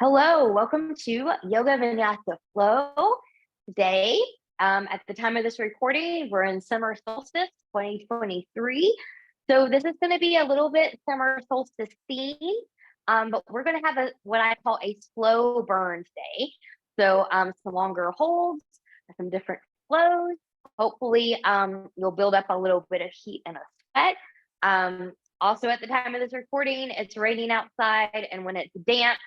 Hello, welcome to Yoga Vinyasa Flow. Today, at the time of this recording, we're in summer solstice 2023. So this is going to be a little bit summer solstice themed, but we're going to have what I call a slow burn day. So some longer holds, some different flows. Hopefully, you'll build up a little bit of heat and a sweat. Also, at the time of this recording, it's raining outside, and when it's damp,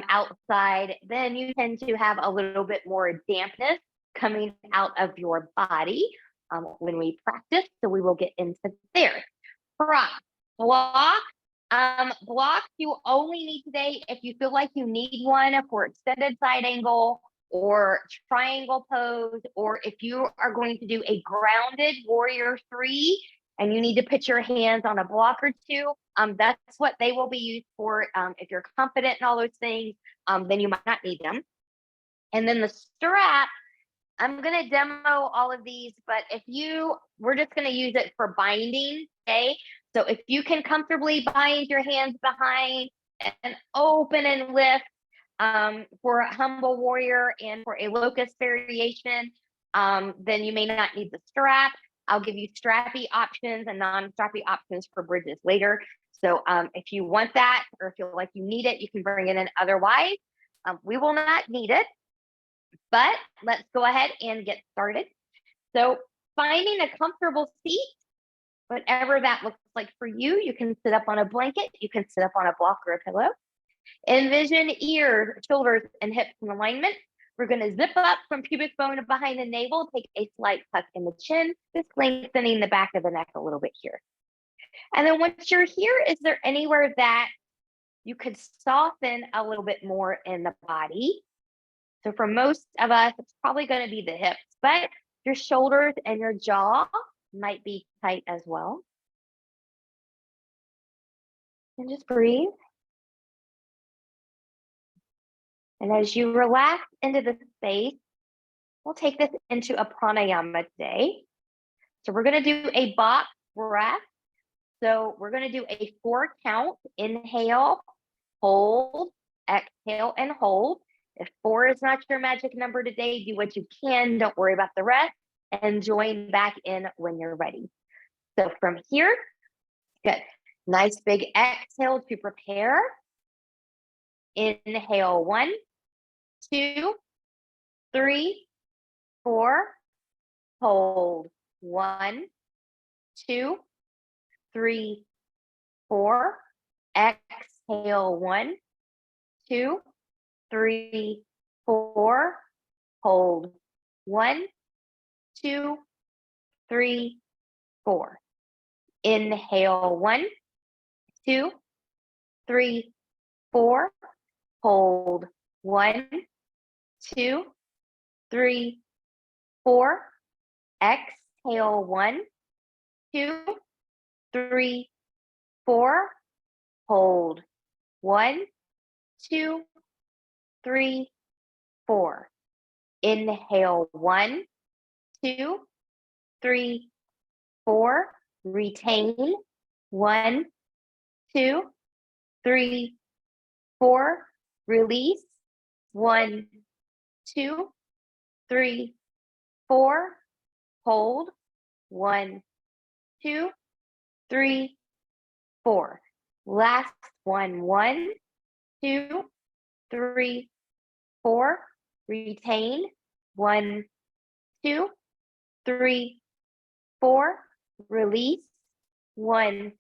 outside, then you tend to have a little bit more dampness coming out of your body when we practice. So we will get into there. Prop, block. Block you only need today if you feel like you need one for extended side angle or triangle pose, or if you are going to do a grounded warrior 3 and you need to put your hands on a block or two, that's what they will be used for. If you're confident in all those things, then you might not need them. And then the strap, I'm going to demo all of these, but we're just going to use it for binding, okay? So if you can comfortably bind your hands behind and open and lift for a humble warrior and for a locust variation, then you may not need the strap. I'll give you strappy options and non-strappy options for bridges later. So if you want that, or feel like you need it, you can bring it in. Otherwise, we will not need it. But let's go ahead and get started. So finding a comfortable seat, whatever that looks like for you, you can sit up on a blanket, you can sit up on a block or a pillow. Envision ears, shoulders, and hips in alignment. We're going to zip up from pubic bone behind the navel, take a slight tuck in the chin, just lengthening the back of the neck a little bit here. And then once you're here, is there anywhere that you could soften a little bit more in the body? So for most of us, it's probably going to be the hips, but your shoulders and your jaw might be tight as well. And just breathe. And as you relax into the space, we'll take this into a pranayama today. So we're going to do a box breath. So we're going to do a 4 count. Inhale, hold, exhale, and hold. If 4 is not your magic number today, do what you can. Don't worry about the rest, and join back in when you're ready. So from here, good. Nice big exhale to prepare. Inhale, 1, 2, 3, 4. Hold. 1, 2, 3, 4. Exhale. 1, 2, 3, 4. Hold. 1, 2, 3, 4. Inhale. 1, 2, 3, 4. Hold. 1, 2, 3, 4. Exhale. 1, 2, 3, 4. Hold. 1, 2, 3, 4. Inhale. 1, 2, 3, 4. Retain. 1, 2, 3, 4. Release. 1, 2, 3, 4. Hold. 1, 2, 3, 4. Last one. 1, 2, 3, 4. Retain. 1, 2, 3, 4. Release. 1,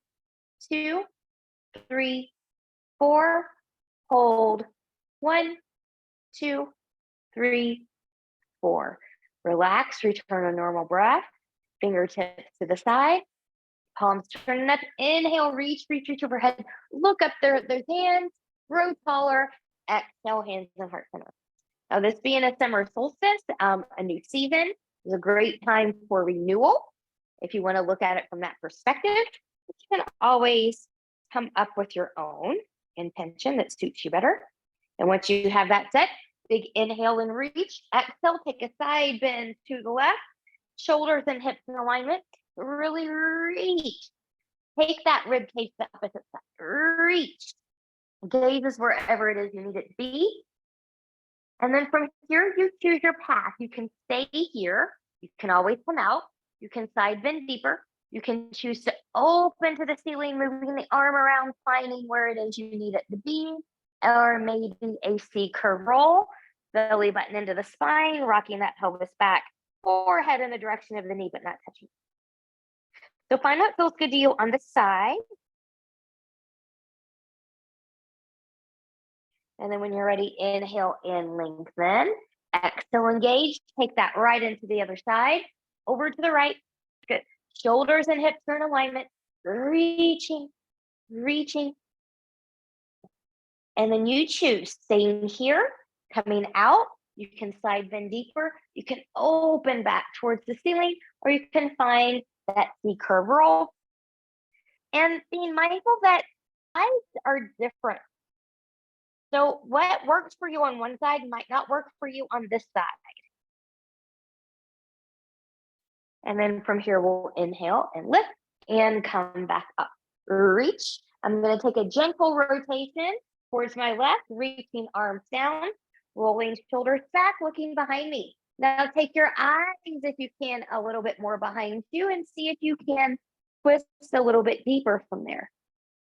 2, 3, 4. Hold. 1, 2, 3, 4. Relax. Return a normal breath. Fingertips to the side. Palms turning up. Inhale. Reach overhead. Look up there at those hands. Grow taller. Exhale. Hands and heart center. Now, this being a summer solstice, a new season, is a great time for renewal. If you want to look at it from that perspective, you can always come up with your own intention that suits you better. And once you have that set, big inhale and reach. Exhale, take a side bend to the left. Shoulders and hips in alignment. Really reach. Take that rib cage to the opposite side. Reach. Gaze is wherever it is you need it to be. And then from here, you choose your path. You can stay here. You can always come out. You can side bend deeper. You can choose to open to the ceiling, moving the arm around, finding where it is you need it to be, or maybe a C curve roll, belly button into the spine, rocking that pelvis back, or head in the direction of the knee, but not touching. So find what feels good to you on the side. And then when you're ready, inhale in, lengthen. Exhale, engage. Take that right into the other side. Over to the right. Good. Shoulders and hips are in alignment. Reaching, reaching. And then you choose staying here, coming out. You can side bend deeper. You can open back towards the ceiling, or you can find that C curve roll. And being mindful that eyes are different. So what works for you on one side might not work for you on this side. And then from here, we'll inhale and lift and come back up. Reach. I'm going to take a gentle rotation towards my left, reaching arms down, rolling shoulders back, looking behind me. Now take your eyes, if you can, a little bit more behind you and see if you can twist a little bit deeper from there,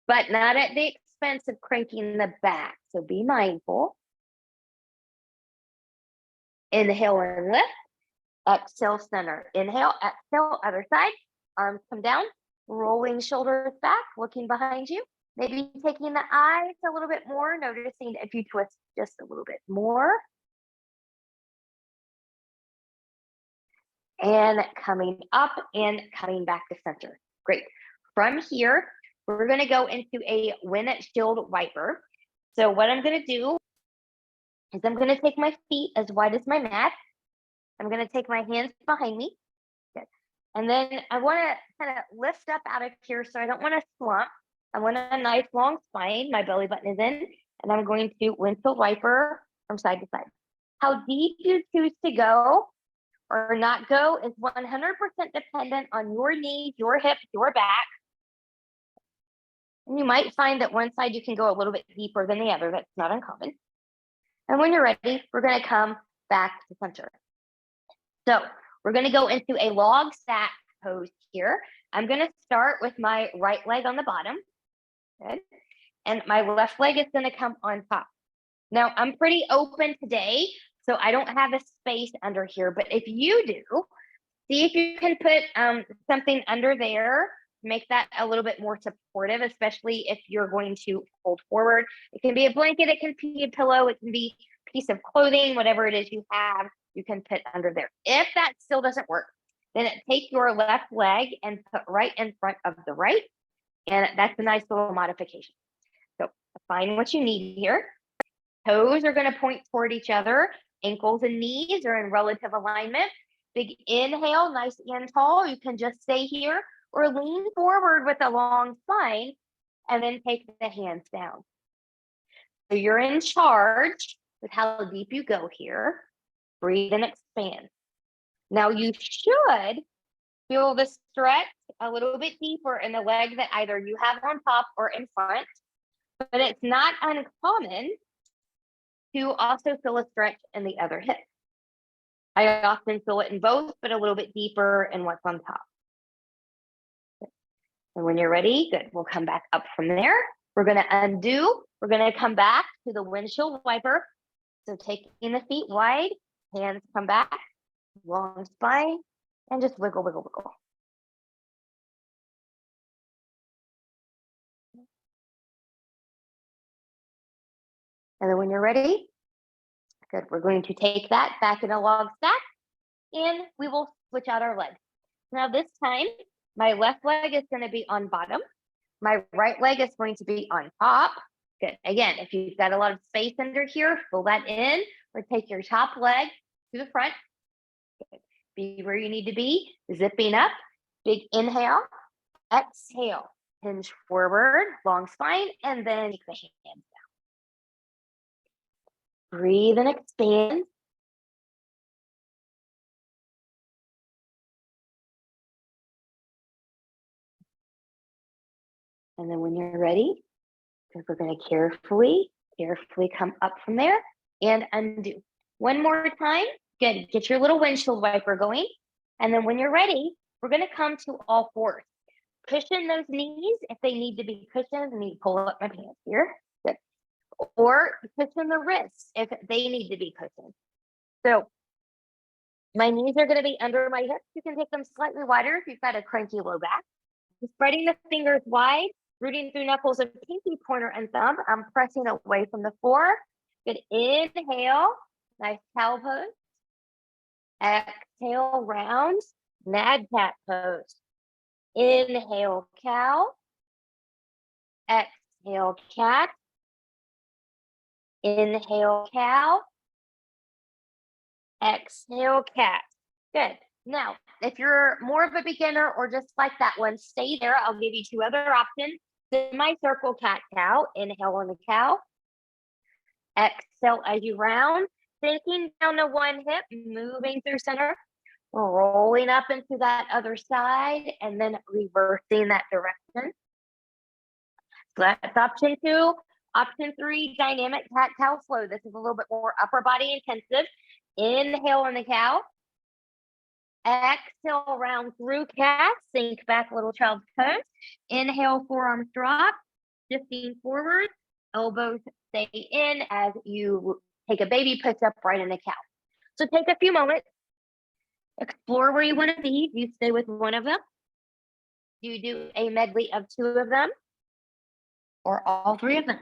but not at the expense of cranking the back. So be mindful. Inhale and lift. Exhale, center. Inhale, exhale, other side. Arms come down, rolling shoulders back, looking behind you. Maybe taking the eyes a little bit more, noticing if you twist just a little bit more. And coming up and coming back to center. Great. From here, we're going to go into a windshield wiper. So what I'm going to do is I'm going to take my feet as wide as my mat. I'm going to take my hands behind me. Good. And then I want to kind of lift up out of here, so I don't want to slump. I want a nice long spine. My belly button is in, and I'm going to windshield wiper from side to side. How deep you choose to go or not go is 100% dependent on your knees, your hips, your back. And you might find that one side you can go a little bit deeper than the other. That's not uncommon. And when you're ready, we're going to come back to center. So we're going to go into a log stack pose here. I'm going to start with my right leg on the bottom. Good. And my left leg is going to come on top. Now I'm pretty open today, so I don't have a space under here, but if you do, see if you can put something under there, make that a little bit more supportive, especially if you're going to fold forward. It can be a blanket, it can be a pillow, it can be a piece of clothing, whatever it is you have, you can put under there. If that still doesn't work, then take your left leg and put right in front of the right, and that's a nice little modification. So find what you need here. Toes are going to point toward each other. Ankles and knees are in relative alignment. Big inhale, nice and tall. You can just stay here or lean forward with a long spine and then take the hands down. So you're in charge with how deep you go here. Breathe and expand. Now you should feel the stretch a little bit deeper in the leg that either you have on top or in front, but it's not uncommon to also feel a stretch in the other hip. I often feel it in both, but a little bit deeper in what's on top. And when you're ready, good, we'll come back up from there. We're going to undo. We're going to come back to the windshield wiper. So taking the feet wide, hands come back, long spine, and just wiggle, wiggle, wiggle. And then when you're ready, good, we're going to take that back in a log stack, and we will switch out our legs. Now this time, my left leg is going to be on bottom. My right leg is going to be on top. Good. Again, if you've got a lot of space under here, fill that in, or take your top leg to the front. Good. Be where you need to be, zipping up. Big inhale, exhale, hinge forward, long spine, and then take the hands down. Breathe and expand. And then when you're ready, So we're going to carefully come up from there and undo. One more time. Good. Get your little windshield wiper going. And then when you're ready, we're going to come to all fours. Cushion those knees if they need to be cushioned. I need to pull up my pants here. Good. Or cushion the wrists if they need to be cushioned. So my knees are going to be under my hips. You can take them slightly wider if you've got a cranky low back. Spreading the fingers wide, rooting through knuckles of pinky, pointer, and thumb. I'm pressing away from the floor. Good. Inhale. Nice cow pose. Exhale, round. Mad cat pose. Inhale, cow. Exhale, cat. Inhale, cow. Exhale, cat. Good. Now, if you're more of a beginner or just like that one, stay there. I'll give you two other options. Semicircle cat-cow. Inhale on the cow. Exhale as you round. Sinking down to one hip, moving through center. Rolling up into that other side, and then reversing that direction. So that's option 2. Option 3, dynamic cat-cow flow. This is a little bit more upper body intensive. Inhale on the cow. Exhale, round through cat. Sink back, little child's pose. Inhale, forearms drop. Shifting forward. Elbows stay in as you take a baby push up right in the cow. So take a few moments. Explore where you want to be. You stay with one of them. You do a medley of 2 of them or all 3 of them.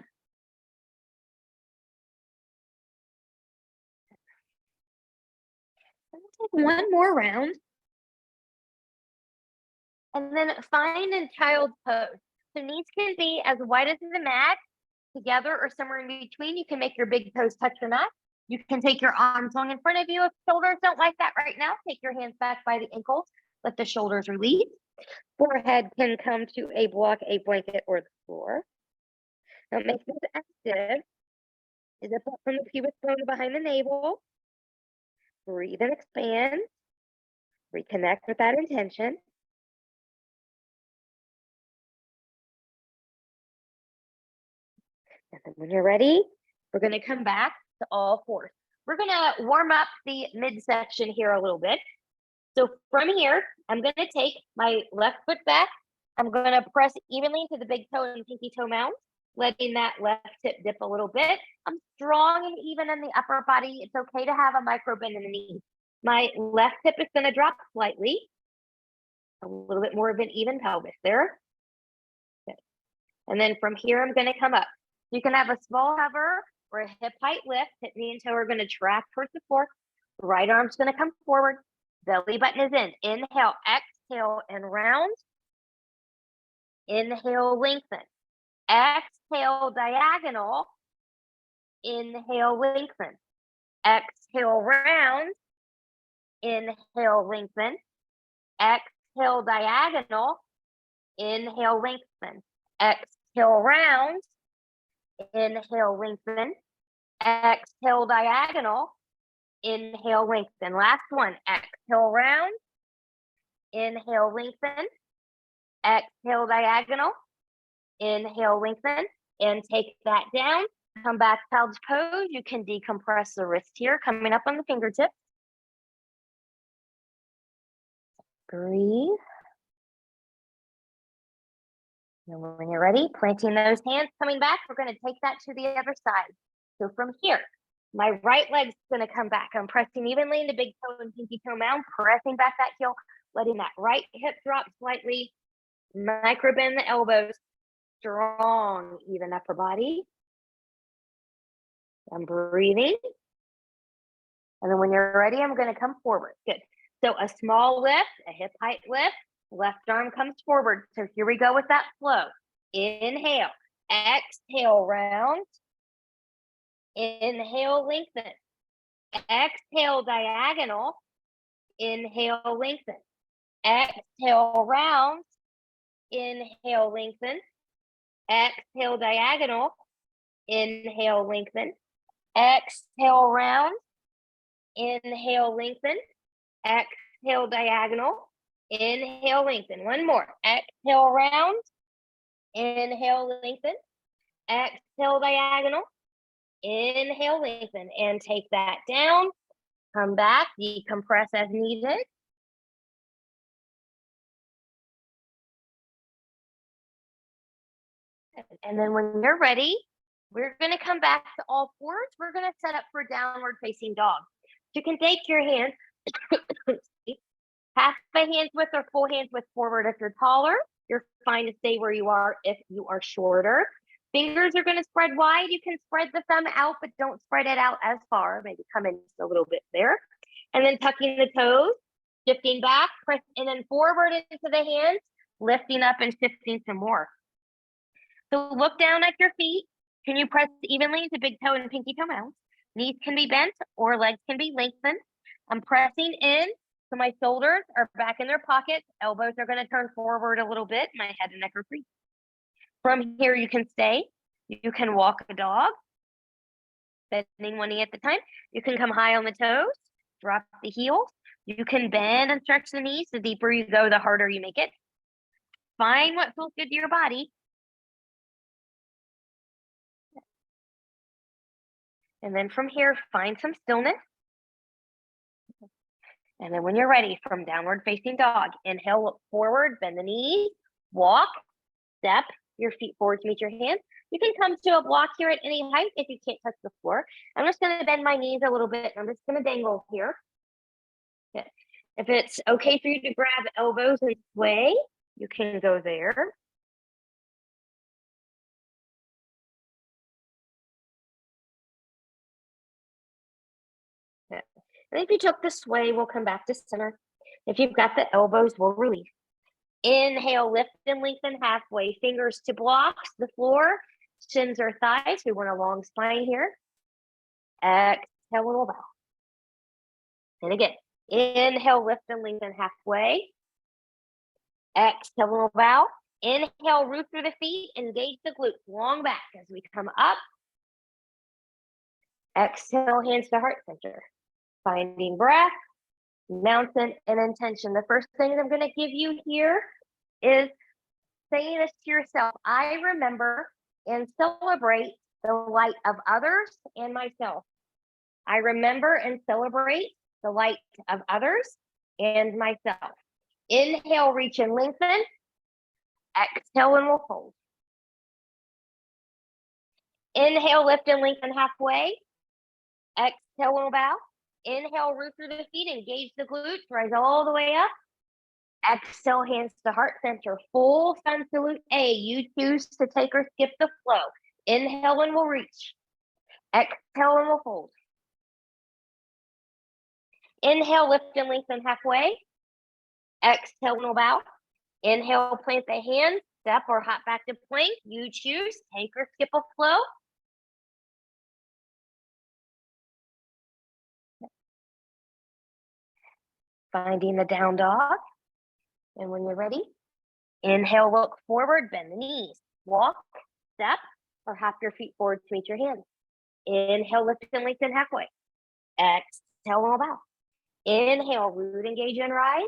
Take one more round. And then find in child's pose. So knees can be as wide as the mat, together or somewhere in between. You can make your big toes touch your mat. You can take your arms long in front of you. If shoulders don't like that right now, take your hands back by the ankles. Let the shoulders release. Forehead can come to a block, a blanket, or the floor. Now make this active. Is it up from the pubic bone behind the navel? Breathe and expand. Reconnect with that intention. And then when you're ready, we're going to come back to all fours. We're going to warm up the midsection here a little bit. So from here, I'm going to take my left foot back. I'm going to press evenly to the big toe and pinky toe mound, letting that left hip dip a little bit. I'm strong and even in the upper body. It's okay to have a micro bend in the knee. My left hip is going to drop slightly. A little bit more of an even pelvis there. Good. And then from here, I'm going to come up. You can have a small hover or a hip height lift. Hip, knee, and toe are going to track towards the floor. Right arm's going to come forward. Belly button is in. Inhale, exhale, and round. Inhale, lengthen. Exhale, diagonal. Inhale, lengthen. Exhale, round. Inhale, lengthen. Exhale, diagonal. Inhale, lengthen. Exhale, round. Inhale, lengthen. Exhale, diagonal. Inhale, lengthen. Last one. Exhale, round. Inhale, lengthen. Exhale, diagonal. Inhale, lengthen. And take that down. Come back, child's pose. You can decompress the wrist here, coming up on the fingertips. Breathe. And when you're ready, planting those hands, coming back, we're going to take that to the other side. So from here, my right leg's going to come back. I'm pressing evenly into big toe and pinky toe mound, pressing back that heel, letting that right hip drop slightly, micro bend the elbows, strong, even upper body. I'm breathing. And then when you're ready, I'm going to come forward. Good. So a small lift, a hip height lift, left arm comes forward. So here we go with that flow. Inhale, exhale, round. Inhale, lengthen. Exhale, diagonal. Inhale, lengthen. Exhale, round. Inhale, lengthen. Exhale, diagonal. Inhale, lengthen. Exhale, round. Inhale, lengthen. Exhale, diagonal. Inhale, lengthen. One more. Exhale, round. Inhale, lengthen. Exhale, diagonal. Inhale, lengthen, and take that down. Come back, decompress as needed. And then when you're ready, we're going to come back to all fours. We're going to set up for downward facing dog. You can take your hands, half a hand's width or full hand's width forward if you're taller. You're fine to stay where you are if you are shorter. Fingers are going to spread wide. You can spread the thumb out, but don't spread it out as far. Maybe come in just a little bit there. And then tucking the toes, shifting back, press, and then forward into the hands, lifting up and shifting some more. So look down at your feet. Can you press evenly into big toe and pinky toe mounts? Knees can be bent or legs can be lengthened. I'm pressing in, so my shoulders are back in their pockets. Elbows are going to turn forward a little bit. My head and neck are free. From here, you can stay. You can walk a dog, bending one knee at a time. You can come high on the toes, drop the heels. You can bend and stretch the knees. The deeper you go, the harder you make it. Find what feels good to your body. And then from here, find some stillness. And then when you're ready, from downward facing dog, inhale, look forward, bend the knees, walk, step your feet forward to meet your hands. You can come to a block here at any height if you can't touch the floor. I'm just going to bend my knees a little bit. I'm just going to dangle here. Good. If it's okay for you to grab elbows and sway, you can go there. Good. And if you took the sway, we'll come back to center. If you've got the elbows, we'll release. Inhale, lift and lengthen halfway. Fingers to blocks, the floor, shins or thighs. We want a long spine here. Exhale, and we'll bow. And again, inhale, lift and lengthen halfway. Exhale, and we'll bow. Inhale, root through the feet, engage the glutes, long back as we come up. Exhale, hands to heart center. Finding breath, mountain, and intention. The first thing I'm going to give you here is saying this to yourself. I remember and celebrate the light of others and myself. I remember and celebrate the light of others and myself. Inhale, reach and lengthen. Exhale, and we'll fold. Inhale, lift and lengthen halfway. Exhale, and we'll bow. Inhale, root through the feet, engage the glutes, rise all the way up. Exhale, hands to heart center, full sun salute A. You choose to take or skip the flow. Inhale and we'll reach. Exhale and we'll fold. Inhale, lift and lengthen halfway. Exhale and we'll bow. Inhale, plant the hands, step or hop back to plank. You choose, take or skip a flow. Finding the down dog. And when you're ready, inhale, look forward, bend the knees, walk, step, or hop your feet forward to meet your hands. Inhale, lift and lengthen halfway. Exhale, and bow. Inhale, root, engage, and rise.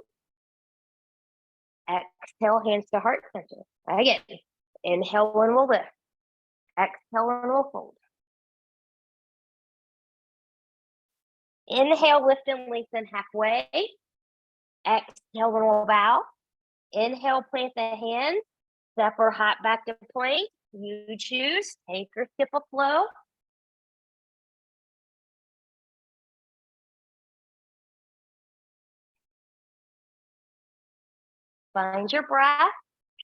Exhale, hands to heart center. Again, inhale and we'll lift. Exhale and we'll fold. Inhale, lift and lengthen halfway. Exhale and we'll bow. Inhale, plant the hands, step or hop back to plank. You choose, take or skip a flow. Find your breath,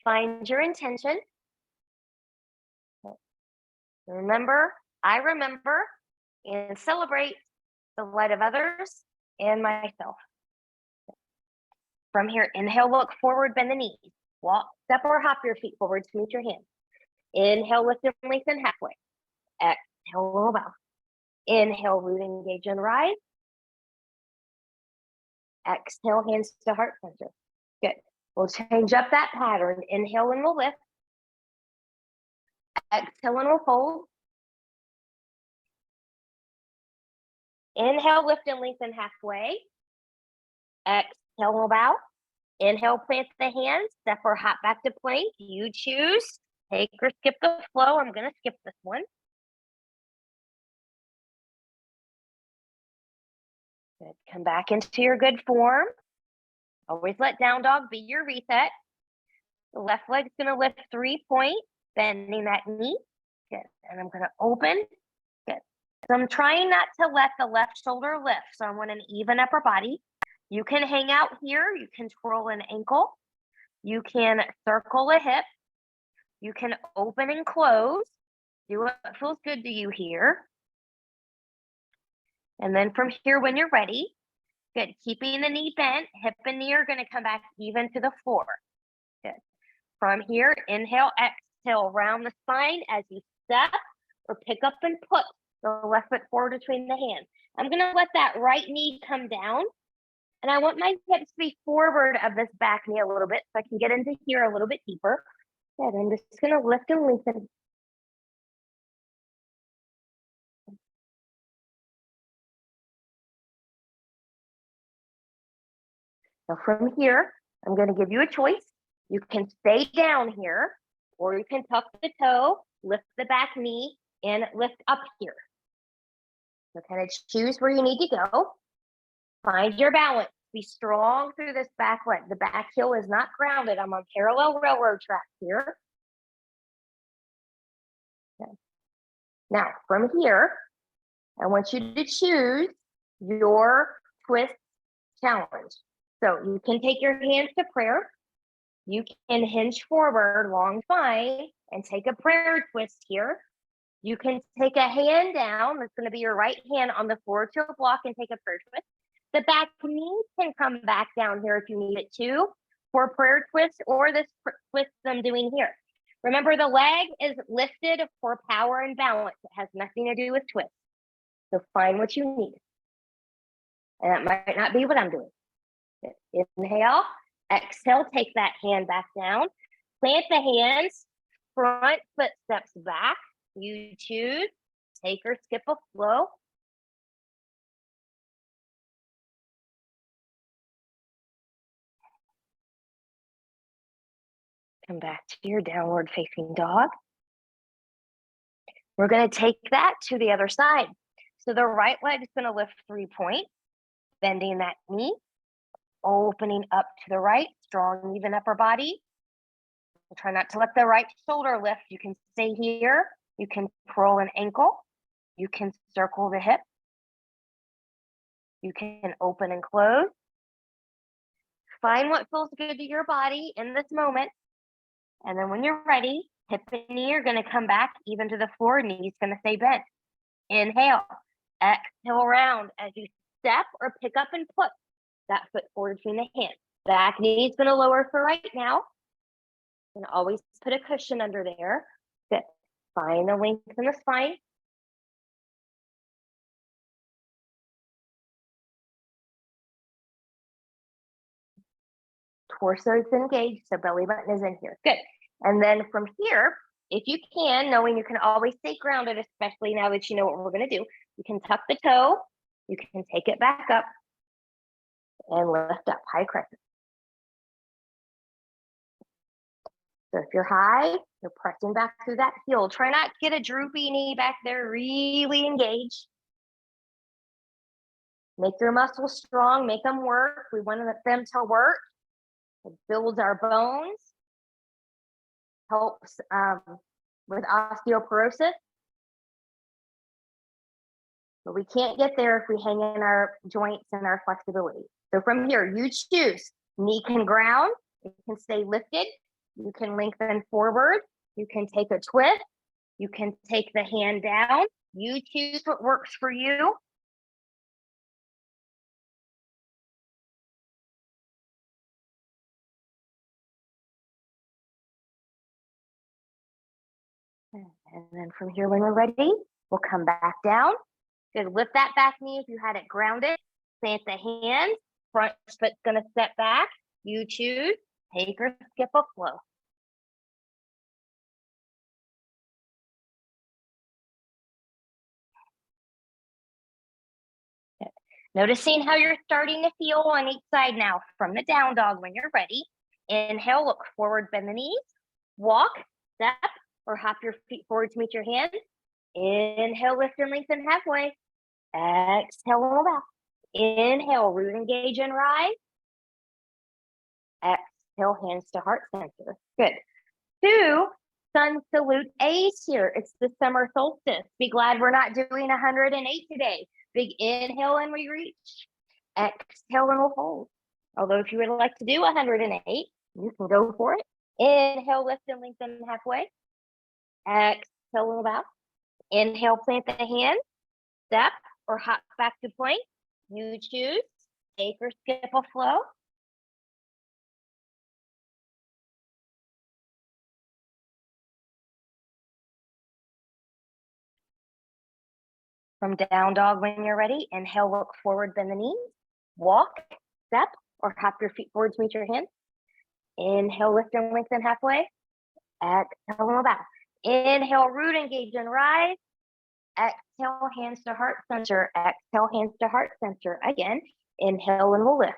find your intention. Remember, I remember and celebrate the light of others and myself. From here, inhale, look forward, bend the knees. Walk, step or hop your feet forward to meet your hands. Inhale, lift and lengthen halfway. Exhale, low bow. Inhale, root, engage, and rise. Exhale, hands to heart center. Good. We'll change up that pattern. Inhale and we'll lift. Exhale and we'll fold. Inhale, lift and lengthen halfway. Exhale, we'll bow. Inhale, plant the hands, step or hop back to plank. You choose. Take or skip the flow. I'm going to skip this one. Good. Come back into your good form. Always let down dog be your reset. The left leg's going to lift 3 points, bending that knee. Good. And I'm going to open. Good. So I'm trying not to let the left shoulder lift. So I want an even upper body. You can hang out here. You can twirl an ankle. You can circle a hip. You can open and close. Do what feels good to you here. And then from here, when you're ready, good. Keeping the knee bent, hip and knee are going to come back even to the floor. Good. From here, inhale, exhale, round the spine as you step or pick up and put the left foot forward between the hands. I'm going to let that right knee come down. And I want my hips to be forward of this back knee a little bit so I can get into here a little bit deeper. Good. I'm just going to lift and lengthen. So from here, I'm going to give you a choice. You can stay down here, or you can tuck the toe, lift the back knee, and lift up here. So kind of choose where you need to go. Find your balance. Be strong through this back leg. The back heel is not grounded. I'm on parallel railroad tracks here. Okay. Now, from here, I want you to choose your twist challenge. So you can take your hands to prayer. You can hinge forward, long spine, and take a prayer twist here. You can take a hand down. That's going to be your right hand on the floor to a block and take a prayer twist. The back knee can come back down here if you need it to for a prayer twist or this twist I'm doing here. Remember, the leg is lifted for power and balance. It has nothing to do with twist. So find what you need. And that might not be what I'm doing. Inhale, exhale, take that hand back down. Plant the hands, front foot steps back. You choose, take or skip a flow. Come back to your downward facing dog. We're going to take that to the other side. So the right leg is going to lift 3 points, bending that knee, opening up to the right, strong, even upper body. Try not to let the right shoulder lift. You can stay here. You can curl an ankle. You can circle the hip. You can open and close. Find what feels good to your body in this moment. And then when you're ready, hip and knee are going to come back even to the floor. Knee's going to stay bent. Inhale, exhale round as you step or pick up and put that foot forward between the hands. Back knee is going to lower for right now. And always put a cushion under there. Good. Find the length in the spine. Torso is engaged, so belly button is in here. Good. And then from here, if you can, knowing you can always stay grounded, especially now that you know what we're going to do, you can tuck the toe, you can take it back up, and lift up, high crescent. So if you're high, you're pressing back through that heel. Try not to get a droopy knee back there, really engage. Make your muscles strong, make them work. We want them to work. It builds our bones, helps with osteoporosis. But we can't get there if we hang in our joints and our flexibility. So from here, you choose. Knee can ground, it can stay lifted. You can lengthen forward. You can take a twist. You can take the hand down. You choose what works for you. And then from here, when we're ready, we'll come back down. Good. Lift that back knee if you had it grounded. Plant the hands. Front foot's going to step back. You choose. Take or skip a flow. Good. Noticing how you're starting to feel on each side now from the down dog when you're ready. Inhale, look forward, bend the knees. Walk, step, or hop your feet forward to meet your hands. Inhale, lift and lengthen halfway. Exhale, roll back. Inhale, root, engage, and rise. Exhale, hands to heart center. Good. 2, sun salute A's here. It's the summer solstice. Be glad we're not doing 108 today. Big inhale and we reach. Exhale and we'll hold. Although if you would like to do 108, you can go for it. Inhale, lift and lengthen halfway. Exhale and bow. Inhale, plant the hand, step, or hop back to plank. You choose. Take or skip a flow. From down dog when you're ready, inhale, look forward, bend the knees. Walk, step, or hop your feet forward to meet your hands. Inhale, lift and lengthen halfway. Exhale, roll back. Inhale, root, engage, and rise. Exhale, hands to heart center. Exhale, hands to heart center. Again, inhale and we'll lift.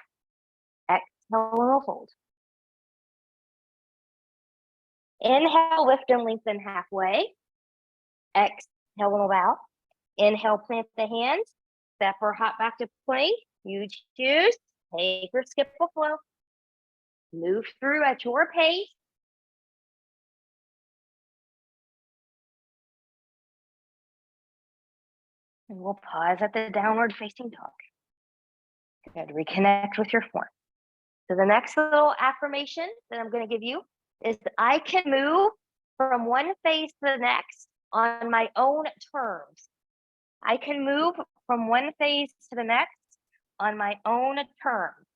Exhale and we'll hold. Inhale, lift and lengthen halfway. Exhale and we'll bow. Inhale, plant the hands. Step or hop back to plank. You choose. Take or skip a flow. Move through at your pace. And we'll pause at the downward facing dog. Good. Reconnect with your form. So the next little affirmation that I'm going to give you is I can move from one phase to the next on my own terms. I can move from one phase to the next on my own terms.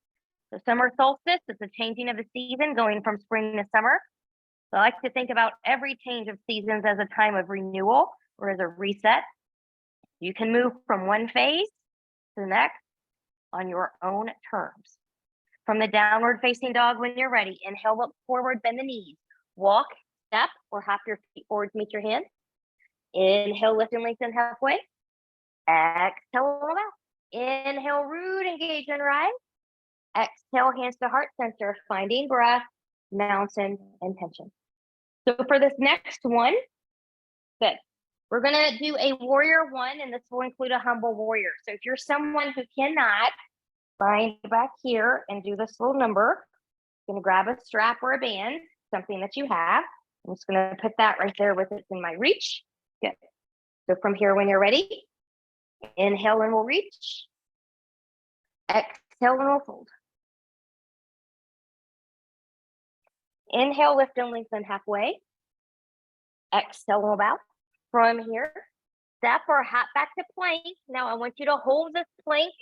So summer solstice is the changing of the season, going from spring to summer. So I like to think about every change of seasons as a time of renewal or as a reset. You can move from one phase to the next on your own terms. From the downward facing dog when you're ready, inhale, look forward, bend the knees. Walk, step, or hop your feet forward to meet your hands. Inhale, lift and lengthen halfway. Exhale, roll out. Inhale, root, engage, and rise. Exhale, hands to heart center, finding breath, mountain, and tension. So for this next one, good. We're going to do a warrior one, and this will include a humble warrior. So if you're someone who cannot, find back here and do this little number. I'm going to grab a strap or a band, something that you have. I'm just going to put that right there with it in my reach. Good. So from here, when you're ready, inhale and we'll reach. Exhale and we'll fold. Inhale, lift and lengthen halfway. Exhale and we'll bow. From here, step or hop back to plank. Now I want you to hold this plank.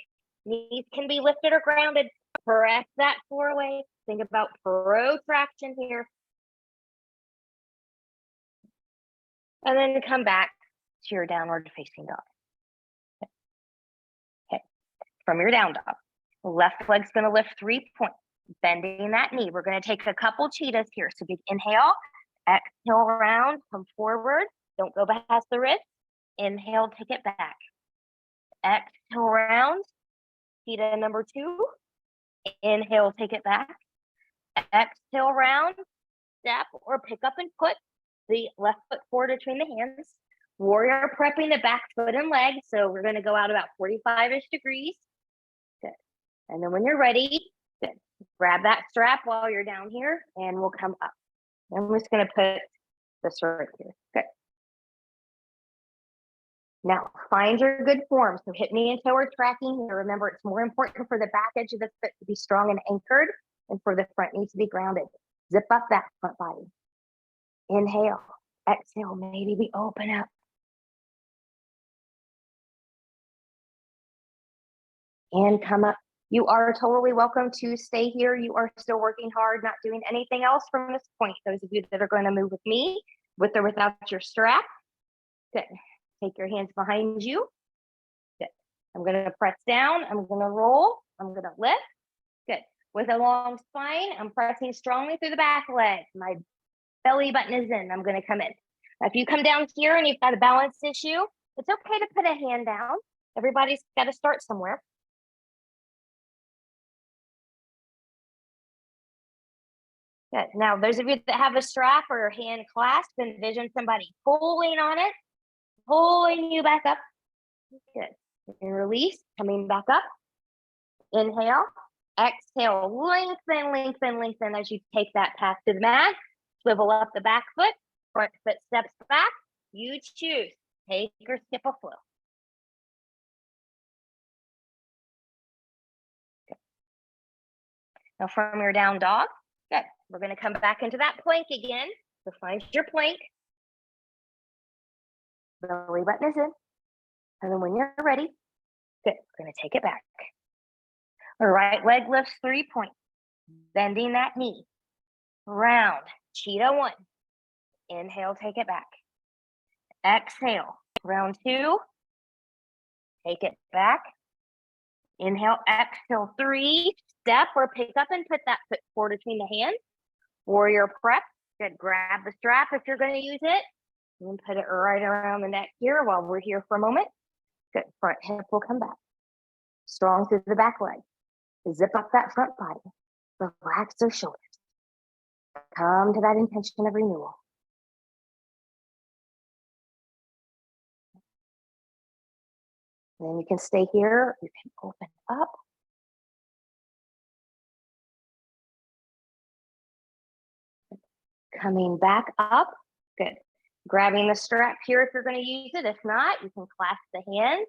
Knees can be lifted or grounded. Press that floor away. Think about protraction here. And then come back to your downward facing dog. Okay. From your down dog, left leg's going to lift 3 points. Bending that knee. We're going to take a couple cheetahs here. So big inhale, exhale around, come forward. Don't go past the wrist. Inhale, take it back. Exhale around. Cheetah number 2. Inhale, take it back. Exhale round, step or pick up and put the left foot forward between the hands. Warrior prepping the back foot and leg. So we're going to go out about 45-ish degrees. Good. And then when you're ready, good. Grab that strap while you're down here and we'll come up. I'm just going to put this right here. Good. Now, find your good form. So hip, knee, and toe are tracking here. Remember, it's more important for the back edge of the foot to be strong and anchored and for the front knee to be grounded. Zip up that front body. Inhale, exhale, maybe we open up. And come up. You are totally welcome to stay here. You are still working hard, not doing anything else from this point. Those of you that are going to move with me, with or without your strap. Good. Take your hands behind you. Good. I'm going to press down. I'm going to roll. I'm going to lift. Good. With a long spine, I'm pressing strongly through the back leg. My belly button is in. I'm going to come in. Now, if you come down here and you've got a balance issue, it's okay to put a hand down. Everybody's got to start somewhere. Good. Now, those of you that have a strap or hand clasp, envision somebody pulling on it, pulling you back up. Good. And release, coming back up. Inhale, exhale, lengthen, lengthen, lengthen as you take that path to the mat. Swivel up the back foot, front foot steps back. You choose, take or skip a flow. Good. Now from your down dog, good. We're going to come back into that plank again. So find your plank. Belly button is in. And then when you're ready, good, we're going to take it back. Our right leg lifts 3 points. Bending that knee. Round. Cheetah 1. Inhale, take it back. Exhale. Round 2. Take it back. Inhale, exhale 3. Step or pick up and put that foot forward between the hands. Warrior prep. Good. Grab the strap if you're going to use it. And put it right around the neck here while we're here for a moment. Good. Front hip will come back. Strong through the back leg. Zip up that front body. Relax those shoulders. Come to that intention of renewal. And then you can stay here. You can open up. Coming back up. Good. Grabbing the strap here if you're going to use it. If not, you can clasp the hands.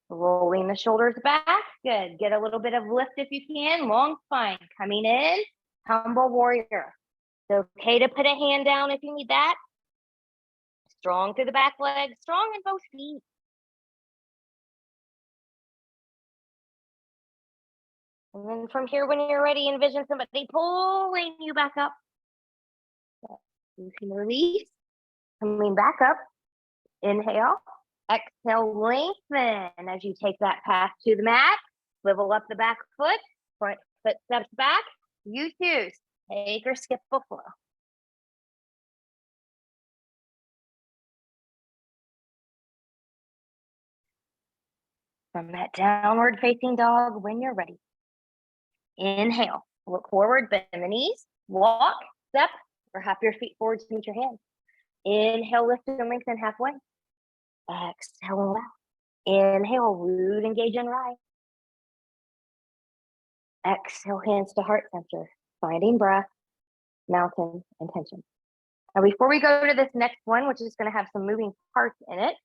Rolling the shoulders back. Good. Get a little bit of lift if you can. Long spine. Coming in. Humble warrior. It's okay to put a hand down if you need that. Strong through the back leg. Strong in both feet. And then from here, when you're ready, envision somebody pulling you back up. You can release. Coming back up. Inhale. Exhale, lengthen as you take that path to the mat. Swivel up the back foot. Front foot steps back. You choose. Take or skip a flow. From that downward facing dog, when you're ready. Inhale. Look forward, bend the knees. Walk, step, or hop your feet forward to meet your hands. Inhale, lift and lengthen halfway. Exhale, out. Inhale, root, engage and rise. Exhale, hands to heart center. Finding breath, mountain, and tension. Now, before we go to this next one, which is going to have some moving parts in it,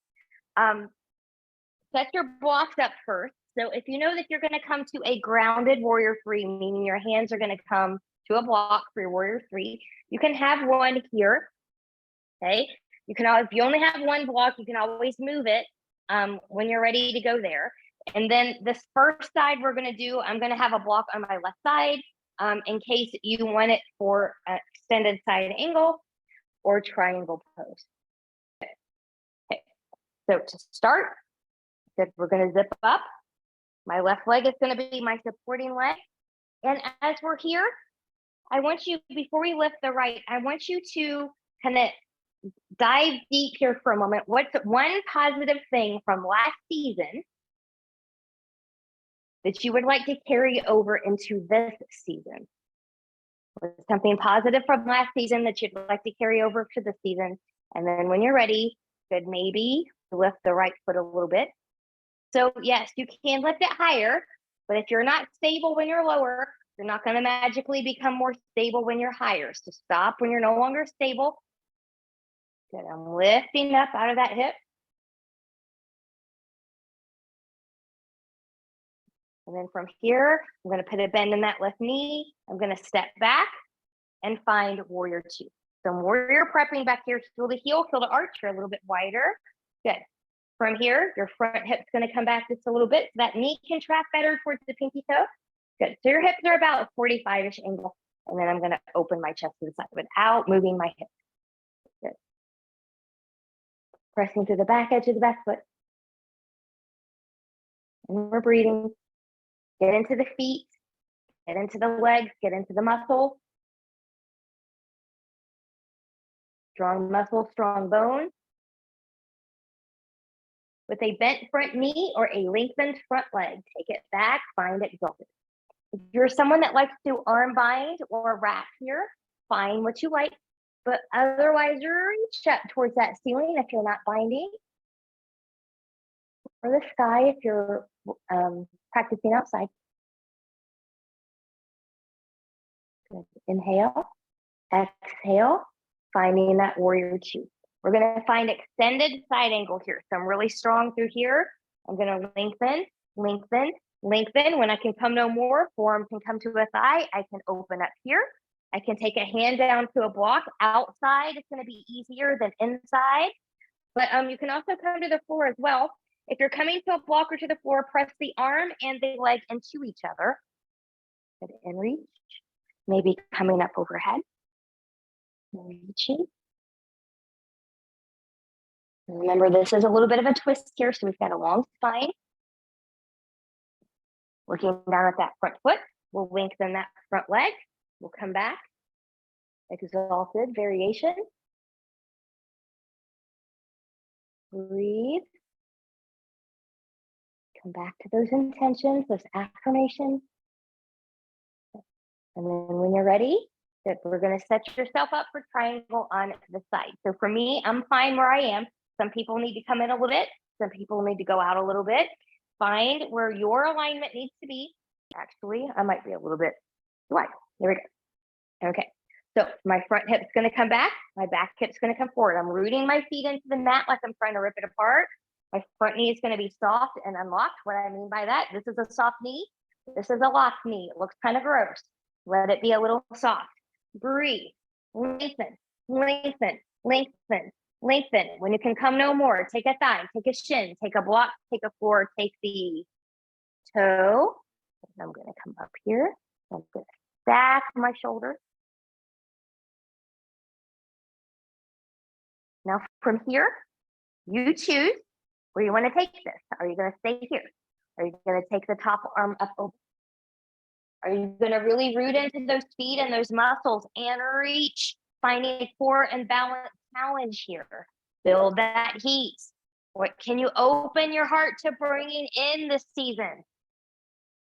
set your blocks up first. So if you know that you're going to come to a grounded warrior 3, meaning your hands are going to come to a block for your warrior 3, you can have one here. Okay. You can always, if you only have one block, you can always move it when you're ready to go there. And then this first side we're going to do, I'm going to have a block on my left side in case you want it for an extended side angle or triangle pose. Okay. So to start, we're going to zip up. My left leg is going to be my supporting leg. And as we're here, I want you, before we lift the right, I want you to kind of dive deep here for a moment. What's one positive thing from last season that you would like to carry over into this season? What's something positive from last season that you'd like to carry over to this season? And then when you're ready, good, maybe lift the right foot a little bit. So yes, you can lift it higher, but if you're not stable when you're lower, you're not going to magically become more stable when you're higher. So stop when you're no longer stable. Good, I'm lifting up out of that hip. And then from here, I'm going to put a bend in that left knee. I'm going to step back and find warrior 2. So I'm warrior prepping back here. Feel the heel, feel the arch. You're a little bit wider. Good. From here, your front hip's going to come back just a little bit. So that knee can track better towards the pinky toe. Good. So your hips are about a 45-ish angle. And then I'm going to open my chest to the side without moving my hip. Good. Pressing through the back edge of the back foot. And we're breathing. Get into the feet. Get into the legs. Get into the muscle. Strong muscle, strong bone. With a bent front knee or a lengthened front leg, take it back, find it exalted. If you're someone that likes to arm bind or wrap here, find what you like, but otherwise reach up towards that ceiling if you're not binding, or the sky if you're practicing outside. Good. Inhale, exhale, finding that warrior two. We're gonna find extended side angle here. So I'm really strong through here. I'm gonna lengthen, lengthen, lengthen. When I can come no more, forearm can come to a thigh. I can open up here. I can take a hand down to a block. Outside, it's gonna be easier than inside. But you can also come to the floor as well. If you're coming to a block or to the floor, press the arm and the leg into each other. Good, and reach. Maybe coming up overhead. Reaching. Remember, this is a little bit of a twist here, so we've got a long spine. Looking down at that front foot, we'll lengthen that front leg. We'll come back. Exalted variation. Breathe. Come back to those intentions, those affirmations. And then when you're ready, good, we're going to set yourself up for triangle on the side. So for me, I'm fine where I am. Some people need to come in a little bit. Some people need to go out a little bit. Find where your alignment needs to be. Actually, I might be a little bit wide. There we go. Okay. So my front hip's going to come back. My back hip's going to come forward. I'm rooting my feet into the mat like I'm trying to rip it apart. My front knee is going to be soft and unlocked. What I mean by that, this is a soft knee. This is a locked knee. It looks kind of gross. Let it be a little soft. Breathe. Lengthen, lengthen, lengthen, lengthen. When you can come no more, take a thigh, take a shin, take a block, take a floor, take the toe. And I'm going to come up here. I'm going to stack my shoulders. Now from here, you choose where you want to take this. Are you going to stay here? Are you going to take the top arm up over? Are you going to really root into those feet and those muscles and reach, finding a core and balance challenge here? Build that heat. What can you open your heart to bringing in this season?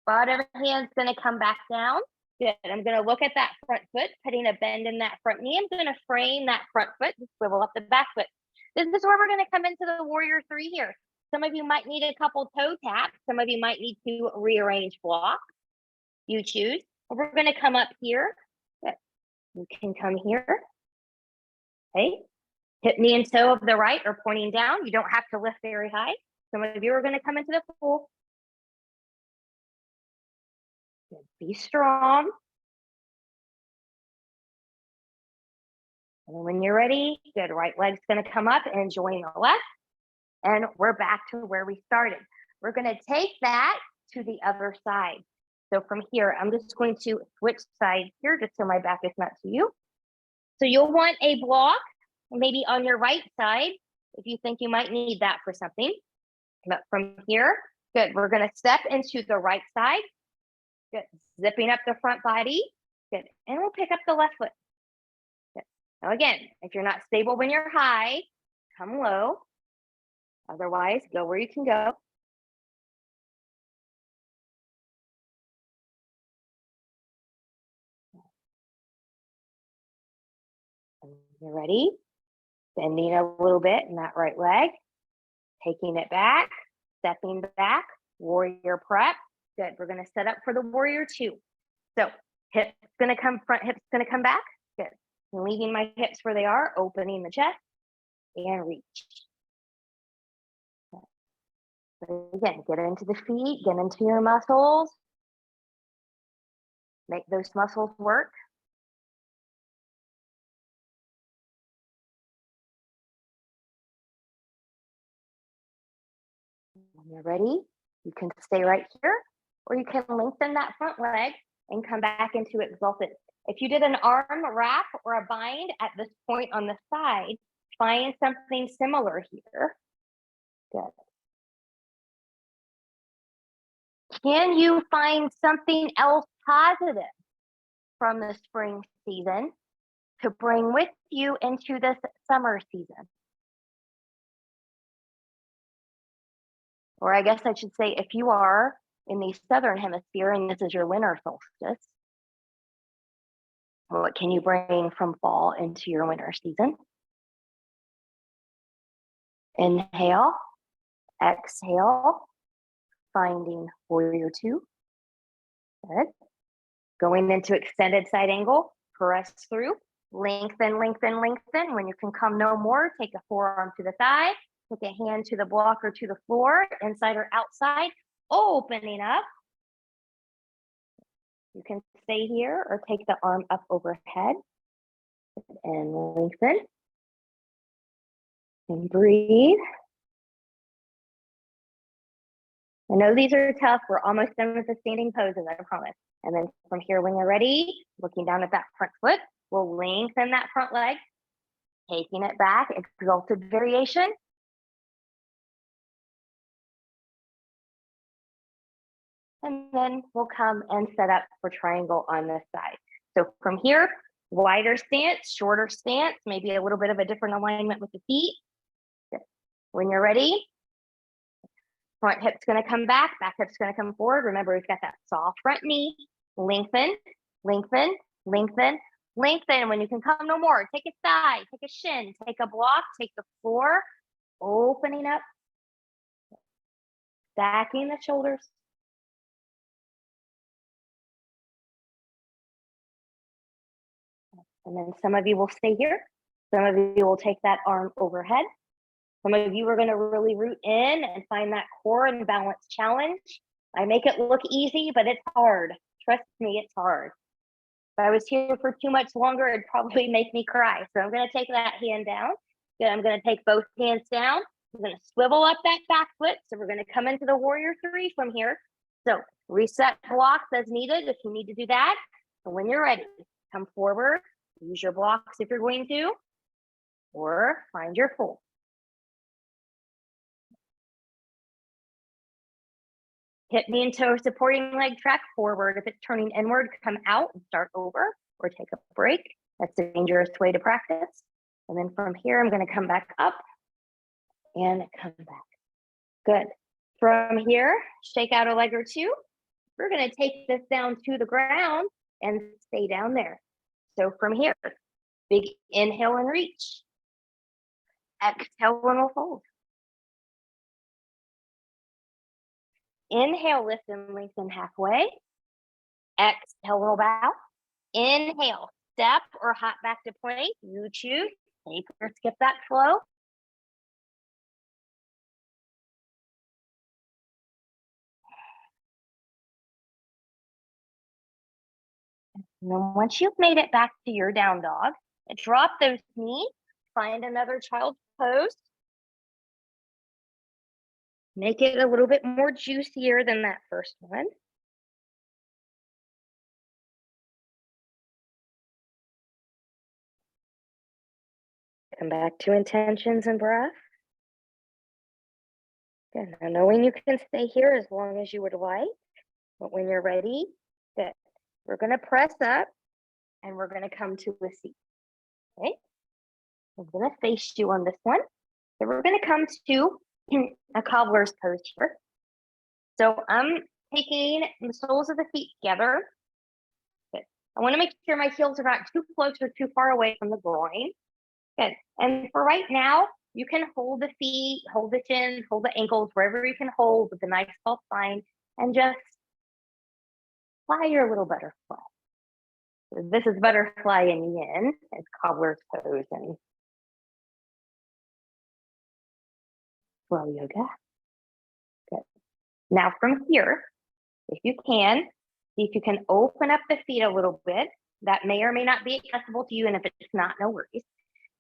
Bottom hand's going to come back down. Good. I'm going to look at that front foot, putting a bend in that front knee. I'm going to frame that front foot and swivel up the back foot. This is where we're going to come into the warrior three here. Some of you might need a couple toe taps. Some of you might need to rearrange blocks. You choose. We're going to come up here. Good. You can come here. Okay. Hip, knee, and toe of the right are pointing down. You don't have to lift very high. Some of you are going to come into the pool. Good. Be strong. And when you're ready, good, right leg's going to come up and join the left. And we're back to where we started. We're going to take that to the other side. So from here, I'm just going to switch sides here just so my back is not to you. So you'll want a block, maybe on your right side, if you think you might need that for something. But from here, good, we're going to step into the right side. Good, zipping up the front body. Good, and we'll pick up the left foot. Good. Now again, if you're not stable when you're high, come low. Otherwise, go where you can go. When you're ready, bending a little bit in that right leg, taking it back, stepping back, warrior prep. Good. We're going to set up for the warrior two. So hips going to come front, hips going to come back. Good. Leaving my hips where they are, opening the chest and reach. So again, get into the feet, get into your muscles. Make those muscles work. When you're ready, you can stay right here, or you can lengthen that front leg and come back into exalted. If you did an arm wrap or a bind at this point on the side, find something similar here. Good. Can you find something else positive from the spring season to bring with you into this summer season? Or I guess I should say, if you are in the southern hemisphere and this is your winter solstice, What can you bring from fall into your winter season? Inhale, exhale, finding warrior two. Good. Going into extended side angle, press through, lengthen, lengthen, lengthen. When you can come no more, take a forearm to the thigh, take a hand to the block or to the floor, inside or outside, opening up. You can stay here or take the arm up overhead and lengthen. And breathe. I know these are tough. We're almost done with the standing poses, I promise. And then from here, when you're ready, looking down at that front foot, we'll lengthen that front leg, taking it back, exalted variation. And then we'll come and set up for triangle on this side. So from here, wider stance, shorter stance, maybe a little bit of a different alignment with the feet. When you're ready, front hip's gonna come back hip's gonna come forward. Remember, we've got that soft front knee. Lengthen, lengthen, lengthen, lengthen. When you can come no more, take a thigh, take a shin, take a block, take the floor, opening up, stacking the shoulders. And then some of you will stay here. Some of you will take that arm overhead. Some of you are going to really root in and find that core and balance challenge. I make it look easy, but it's hard. Trust me, it's hard. If I was here for too much longer, it'd probably make me cry. So I'm going to take that hand down. Then I'm going to take both hands down. I'm going to swivel up that back foot. So we're going to come into the warrior three from here. So reset blocks as needed if you need to do that. And when you're ready, come forward, use your blocks if you're going to, or find your fold. Hip, knee, and toe supporting leg track forward. If it's turning inward, come out and start over or take a break. That's a dangerous way to practice. And then from here, I'm going to come back up and come back. Good. From here, shake out a leg or two. We're going to take this down to the ground and stay down there. So from here, big inhale and reach. Exhale and we'll fold. Inhale, lift and lengthen halfway. Exhale, roll bow. Inhale, step or hop back to plank. You choose. Take or skip that flow. And then once you've made it back to your down dog, drop those knees. Find another child's pose. Make it a little bit more juicier than that first one. Come back to intentions and breath. Good. Now knowing you can stay here as long as you would like, but when you're ready, good. We're going to press up and we're going to come to a seat. Okay. I'm going to face you on this one. So we're going to come to a cobbler's pose here. So I'm taking the soles of the feet together. Good. I want to make sure my heels are not too close or too far away from the groin. Good. And for right now, you can hold the feet, hold the chin, hold the ankles, wherever you can hold with a nice soft spine, and just fly your little butterfly. So this is butterfly in yin. It's cobbler's pose and flow yoga. Good. Now from here, if you can, see if you can open up the feet a little bit. That may or may not be accessible to you, and if it's not, no worries.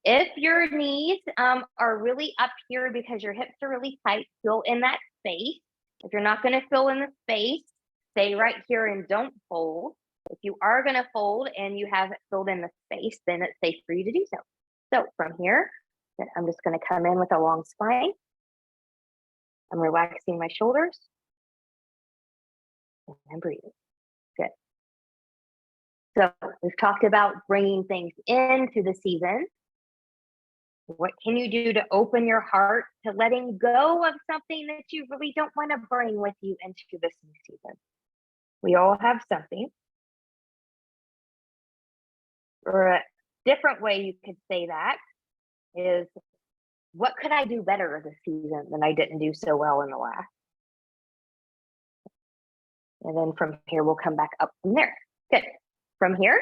If your knees are really up here because your hips are really tight, fill in that space. If you're not going to fill in the space, stay right here and don't fold. If you are going to fold and you have filled in the space, then it's safe for you to do so. So from here, I'm just going to come in with a long spine. I'm relaxing my shoulders and breathing. Good. So we've talked about bringing things into the season. What can you do to open your heart to letting go of something that you really don't want to bring with you into this new season? We all have something. Or a different way you could say that is, what could I do better this season than I didn't do so well in the last? And then from here, we'll come back up from there. Good. From here,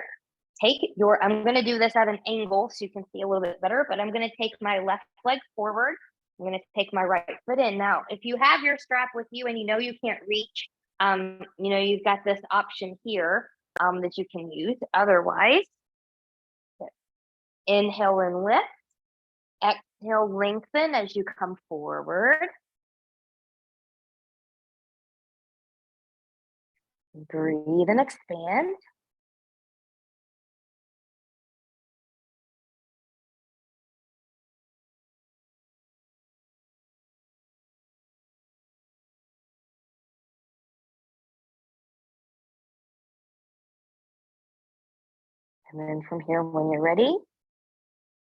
I'm going to do this at an angle so you can see a little bit better, but I'm going to take my left leg forward. I'm going to take my right foot in. Now, if you have your strap with you and you know you can't reach, you've got this option here that you can use. Otherwise, inhale and lift. Exhale, lengthen as you come forward. Breathe and expand. And then from here, when you're ready,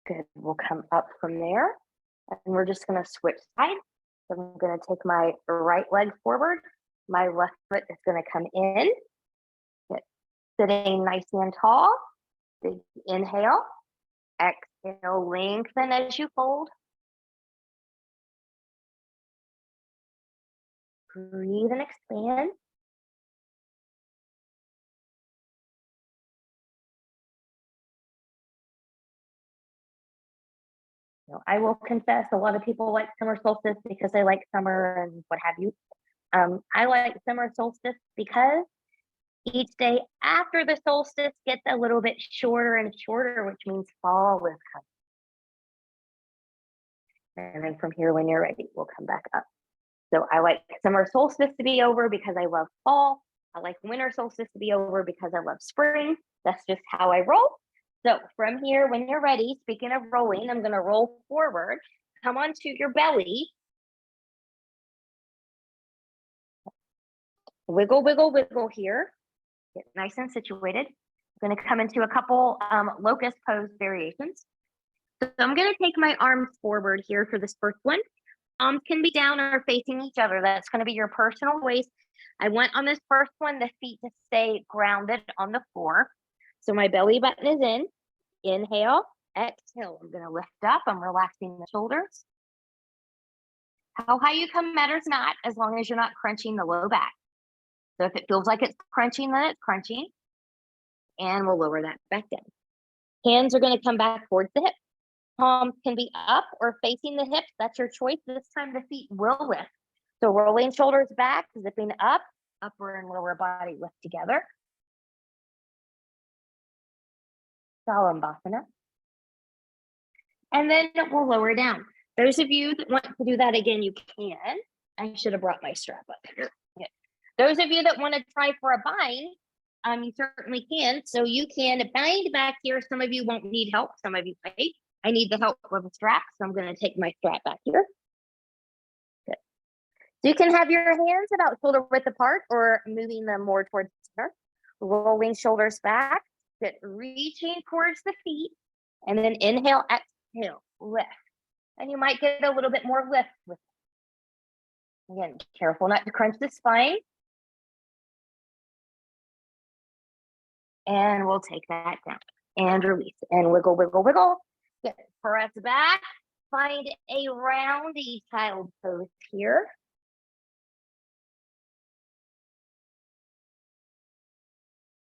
good, we'll come up from there. And we're just going to switch sides. So I'm going to take my right leg forward. My left foot is going to come in. Good. Sitting nice and tall. Big inhale. Exhale, lengthen as you fold. Breathe and expand. I will confess, a lot of people like summer solstice because they like summer and what have you. I like summer solstice because each day after the solstice gets a little bit shorter and shorter, which means fall is coming. And then from here, when you're ready, we'll come back up. So I like summer solstice to be over because I love fall. I like winter solstice to be over because I love spring. That's just how I roll. So from here, when you're ready, speaking of rolling, I'm going to roll forward. Come onto your belly. Wiggle, wiggle, wiggle here. Get nice and situated. I'm going to come into a couple locust pose variations. So I'm going to take my arms forward here for this first one. Arms can be down or facing each other. That's going to be your personal waist. I want on this first one, the feet to stay grounded on the floor. So my belly button is in. Inhale, exhale. I'm going to lift up. I'm relaxing the shoulders. How high you come matters not, as long as you're not crunching the low back. So if it feels like it's crunching, then it's crunching. And we'll lower that back down. Hands are going to come back towards the hips. Palms can be up or facing the hips. That's your choice. This time the feet will lift. So rolling shoulders back, zipping up, upper and lower body lift together. Salambhasana. And then we'll lower down. Those of you that want to do that again, you can. I should have brought my strap up here. Yeah. Those of you that want to try for a bind, you certainly can. So you can bind back here. Some of you won't need help. Some of you might. I need the help with a strap, so I'm going to take my strap back here. Good. So you can have your hands about shoulder width apart or moving them more towards the center. Rolling shoulders back. Good. Reaching towards the feet. And then inhale, exhale, lift. And you might get a little bit more lift with it. Again, careful not to crunch the spine. And we'll take that down. And release. And wiggle, wiggle, wiggle. Good. Press back. Find a roundy child pose here.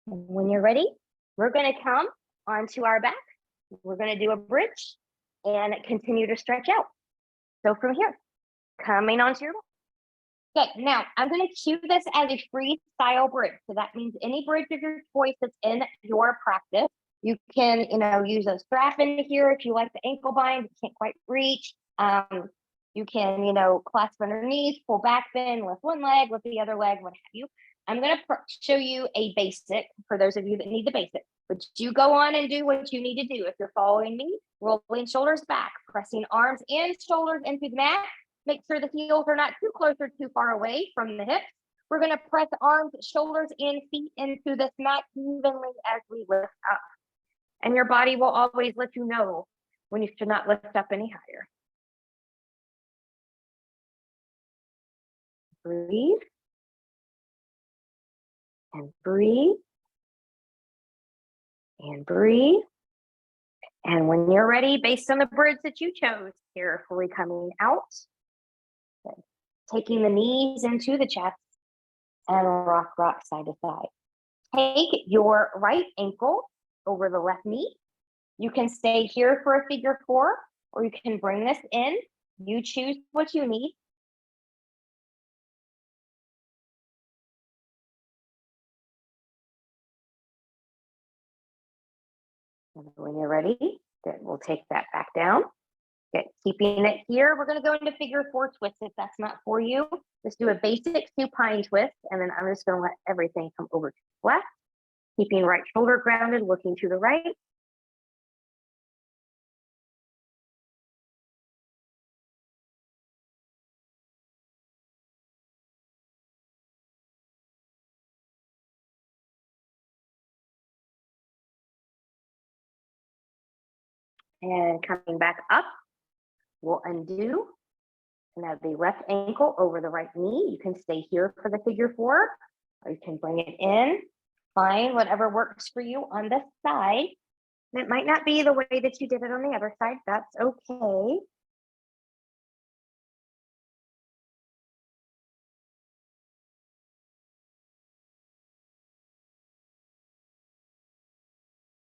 And when you're ready, we're going to come onto our back. We're going to do a bridge and continue to stretch out. So from here, coming onto your back. Okay, now I'm going to cue this as a freestyle bridge. So that means any bridge of your choice that's in your practice. You can, use a strap in here if you like the ankle bind, you can't quite reach. You can, clasp underneath, pull back bend, lift one leg, lift the other leg, what have you. I'm going to show you a basic for those of you that need the basic, but you go on and do what you need to do. If you're following me, rolling shoulders back, pressing arms and shoulders into the mat. Make sure the heels are not too close or too far away from the hips. We're going to press arms, shoulders, and feet into this mat evenly as we lift up. And your body will always let you know when you should not lift up any higher. Breathe. And breathe. And breathe. And when you're ready, based on the bridge that you chose, carefully coming out. Good. Taking the knees into the chest and rock side to side. Take your right ankle over the left knee. You can stay here for a figure 4, or you can bring this in. You choose what you need. And when you're ready, good, we'll take that back down. Good, keeping it here. We're gonna go into figure 4 twist if that's not for you. Just do a basic supine twist, and then I'm just gonna let everything come over to the left. Keeping right shoulder grounded, looking to the right. And coming back up, we'll undo. Now the left ankle over the right knee. You can stay here for the figure 4, or you can bring it in. Find whatever works for you on this side. And it might not be the way that you did it on the other side. That's okay.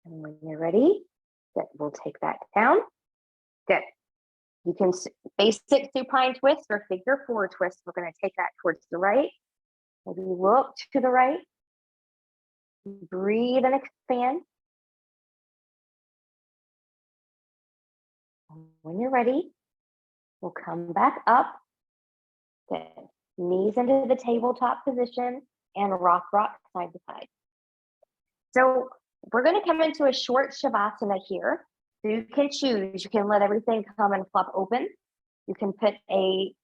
And when you're ready, good, we'll take that down. Good. You can basic supine twist or figure 4 twist. We're going to take that towards the right. Maybe look to the right. Breathe and expand. When you're ready, we'll come back up. Good. Knees into the tabletop position and rock side to side. So we're going to come into a short shavasana here. So you can choose. You can let everything come and flop open. You can put a,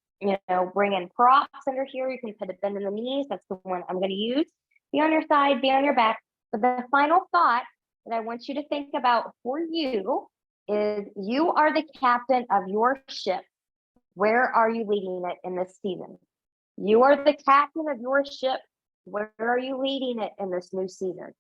bring in props under here. You can put a bend in the knees. That's the one I'm going to use. Be on your side, be on your back. But the final thought that I want you to think about for you is you are the captain of your ship. Where are you leading it in this season? You are the captain of your ship. Where are you leading it in this new season?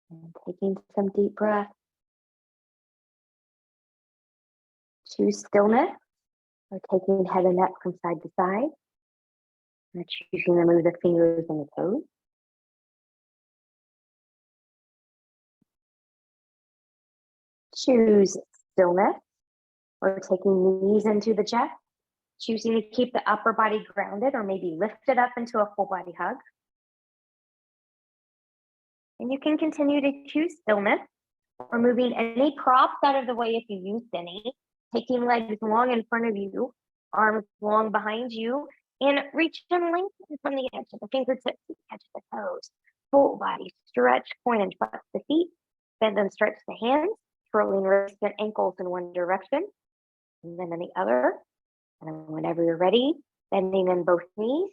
And taking some deep breath. Choose stillness, or taking head and neck from side to side. And choosing to move the fingers and the toes. Choose stillness, or taking knees into the chest. Choosing to keep the upper body grounded, or maybe lift it up into a full body hug. And you can continue to choose stillness, or moving any props out of the way if you used any. Taking legs long in front of you, arms long behind you, and reach and lengthen from the edge of the fingertips to the edge of the toes. Full body stretch, point and flex the feet, bend and stretch the hands, curling wrists and ankles in one direction, and then in the other. And whenever you're ready, bending in both knees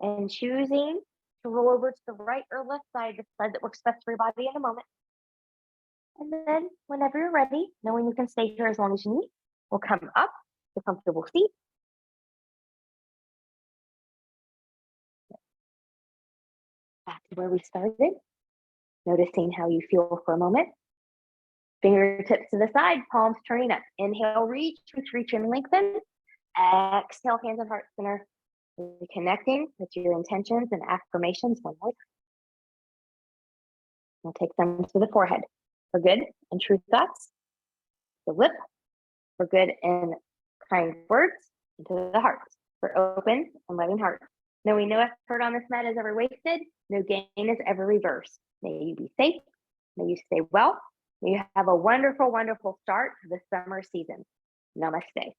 and choosing to roll over to the right or left side, the side that works best for your body in a moment. And then whenever you're ready, knowing you can stay here as long as you need, we'll come up to comfortable seat. Back to where we started. Noticing how you feel for a moment. Fingertips to the side, palms turning up. Inhale, reach, reach, and lengthen. Exhale, hands on heart center. Reconnecting with your intentions and affirmations one more time. We'll take them to the forehead for good and true thoughts. The lip for good and kind words. Into the heart for open and loving heart. Knowing no effort on this mat is ever wasted, no gain is ever reversed. May you be safe. May you stay well. May you have a wonderful, wonderful start to the summer season. Namaste.